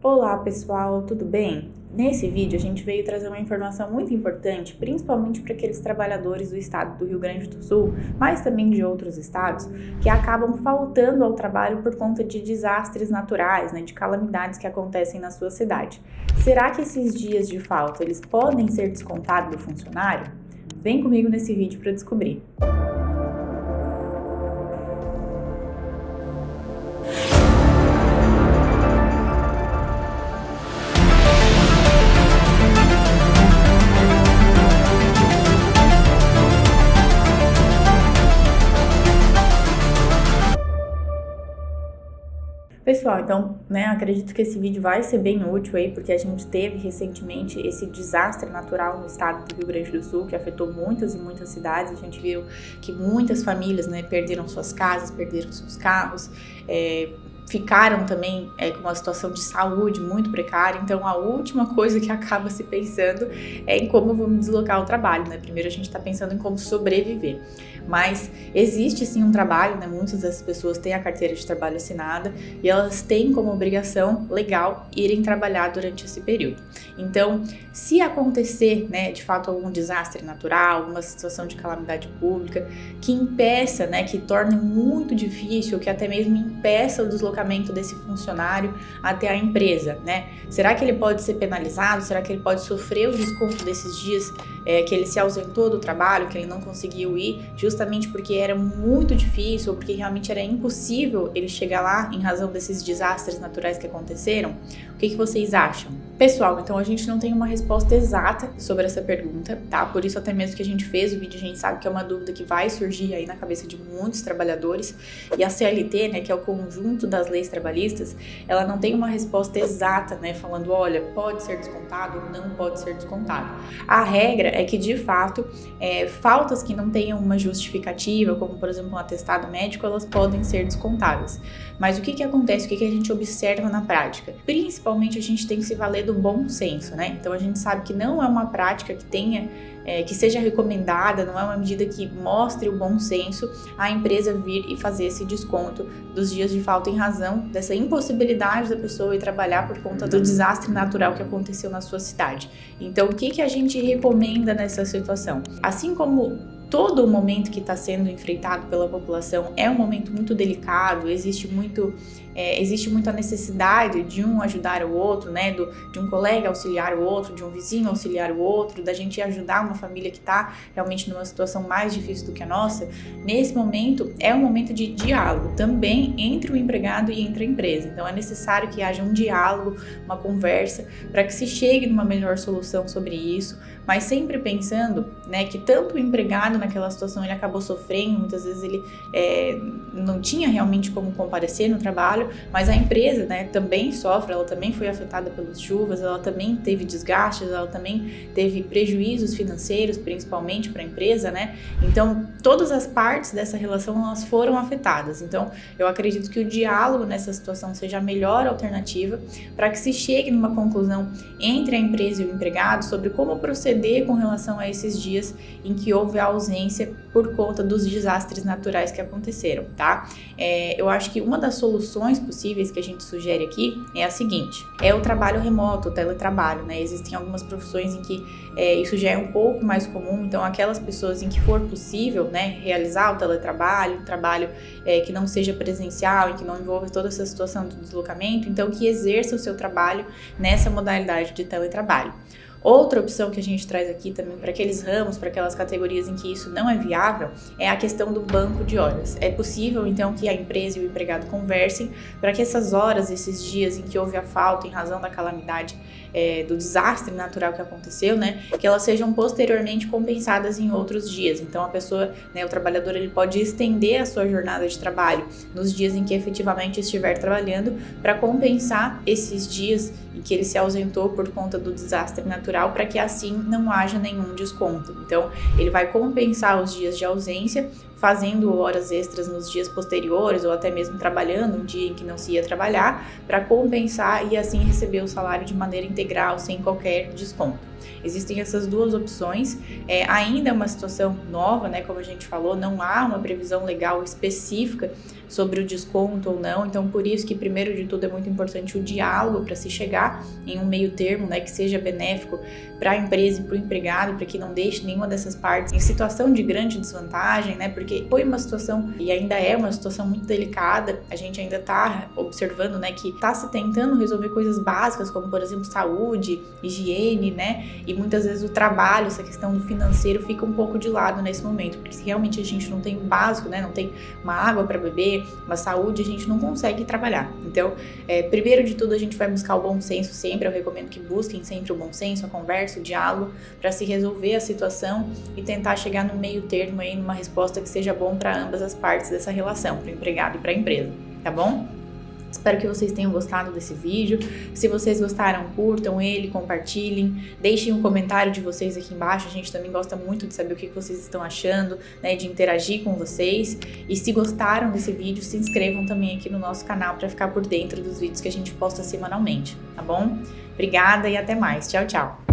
Olá pessoal, tudo bem? Nesse vídeo a gente veio trazer uma informação muito importante, principalmente para aqueles trabalhadores do estado do Rio Grande do Sul, mas também de outros estados, que acabam faltando ao trabalho por conta de desastres naturais, de calamidades que acontecem na sua cidade. Será que esses dias de falta eles podem ser descontados do funcionário? Vem comigo nesse vídeo para descobrir. Pessoal, então, acredito que esse vídeo vai ser bem útil aí, porque a gente teve recentemente esse desastre natural no estado do Rio Grande do Sul, que afetou muitas e muitas cidades. A gente viu que muitas famílias, perderam suas casas, perderam seus carros, ficaram também com uma situação de saúde muito precária. Então a última coisa que acaba se pensando é em como eu vou me deslocar ao trabalho, Primeiro a gente está pensando em como sobreviver. Mas existe sim um trabalho, Muitas dessas pessoas têm a carteira de trabalho assinada e elas têm como obrigação legal irem trabalhar durante esse período. Então, se acontecer, de fato algum desastre natural, alguma situação de calamidade pública que impeça, que torne muito difícil, que até mesmo impeça o deslocamento desse funcionário até a empresa, Será que ele pode ser penalizado? Será que ele pode sofrer o desconto desses dias que ele se ausentou do trabalho, que ele não conseguiu ir, justamente porque era muito difícil ou porque realmente era impossível ele chegar lá em razão desses desastres naturais que aconteceram? O que vocês acham? Pessoal, então a gente não tem uma resposta exata sobre essa pergunta, tá? Por isso até mesmo que a gente fez o vídeo, a gente sabe que é uma dúvida que vai surgir aí na cabeça de muitos trabalhadores, e a CLT, que é o conjunto das leis trabalhistas, ela não tem uma resposta exata, falando, olha, pode ser descontado ou não pode ser descontado. A regra é que, de fato, faltas que não tenham uma justificativa, como por exemplo um atestado médico, elas podem ser descontadas. Mas o que acontece, o que a gente observa na prática? Principalmente a gente tem que se valer do bom senso, Então a gente sabe que não é uma prática que tenha, que seja recomendada, não é uma medida que mostre o bom senso a empresa vir e fazer esse desconto dos dias de falta em razão dessa impossibilidade da pessoa ir trabalhar por conta do desastre natural que aconteceu na sua cidade. Então o que a gente recomenda nessa situação? Assim como todo o momento que está sendo enfrentado pela população é um momento muito delicado, existe muita necessidade de um ajudar o outro, de um colega auxiliar o outro, de um vizinho auxiliar o outro, da gente ajudar uma família que está realmente numa situação mais difícil do que a nossa. Nesse momento é um momento de diálogo também entre o empregado e entre a empresa. Então é necessário que haja um diálogo, uma conversa, para que se chegue numa melhor solução sobre isso, mas sempre pensando, que tanto o empregado naquela situação ele acabou sofrendo, muitas vezes ele não tinha realmente como comparecer no trabalho, mas a empresa, também sofre, ela também foi afetada pelas chuvas, ela também teve desgastes, ela também teve prejuízos financeiros, principalmente para a empresa, Então, todas as partes dessa relação, elas foram afetadas. Então, eu acredito que o diálogo nessa situação seja a melhor alternativa para que se chegue numa conclusão entre a empresa e o empregado sobre como proceder com relação a esses dias em que houve a ausência por conta dos desastres naturais que aconteceram, tá? Eu acho que uma das soluções possíveis que a gente sugere aqui é a seguinte: é o trabalho remoto, o teletrabalho, Existem algumas profissões em que isso já é um pouco mais comum, então aquelas pessoas em que for possível, realizar o teletrabalho, um trabalho que não seja presencial e que não envolva toda essa situação do deslocamento, então que exerça o seu trabalho nessa modalidade de teletrabalho. Outra opção que a gente traz aqui também para aqueles ramos, para aquelas categorias em que isso não é viável, é a questão do banco de horas. É possível, então, que a empresa e o empregado conversem para que essas horas, esses dias em que houve a falta em razão da calamidade, do desastre natural que aconteceu, que elas sejam posteriormente compensadas em outros dias. Então, a pessoa, o trabalhador, ele pode estender a sua jornada de trabalho nos dias em que efetivamente estiver trabalhando para compensar esses dias em que ele se ausentou por conta do desastre natural, para que assim não haja nenhum desconto. Então, ele vai compensar os dias de ausência, fazendo horas extras nos dias posteriores ou até mesmo trabalhando um dia em que não se ia trabalhar, para compensar e assim receber o salário de maneira integral, sem qualquer desconto. Existem essas duas opções, ainda é uma situação nova, como a gente falou, não há uma previsão legal específica sobre o desconto ou não. Então, por isso que, primeiro de tudo, é muito importante o diálogo para se chegar em um meio termo, né, que seja benéfico para a empresa e para o empregado, para que não deixe nenhuma dessas partes em situação de grande desvantagem, né, porque foi uma situação e ainda é uma situação muito delicada. A gente ainda está observando, né, que está se tentando resolver coisas básicas, como, por exemplo, saúde, higiene, né, e muitas vezes o trabalho, essa questão do financeiro fica um pouco de lado nesse momento, porque se realmente a gente não tem o básico, né, não tem uma água para beber, uma saúde, a gente não consegue trabalhar. Então, primeiro de tudo, a gente vai buscar o bom senso sempre. Eu recomendo que busquem sempre o bom senso, a conversa, o diálogo, para se resolver a situação e tentar chegar no meio termo aí, numa resposta que seja bom para ambas as partes dessa relação, para o empregado e para a empresa, tá bom? Espero que vocês tenham gostado desse vídeo. Se vocês gostaram, curtam ele, compartilhem, deixem um comentário de vocês aqui embaixo. A gente também gosta muito de saber o que vocês estão achando, né, de interagir com vocês. E se gostaram desse vídeo, se inscrevam também aqui no nosso canal para ficar por dentro dos vídeos que a gente posta semanalmente, tá bom? Obrigada e até mais. Tchau, tchau!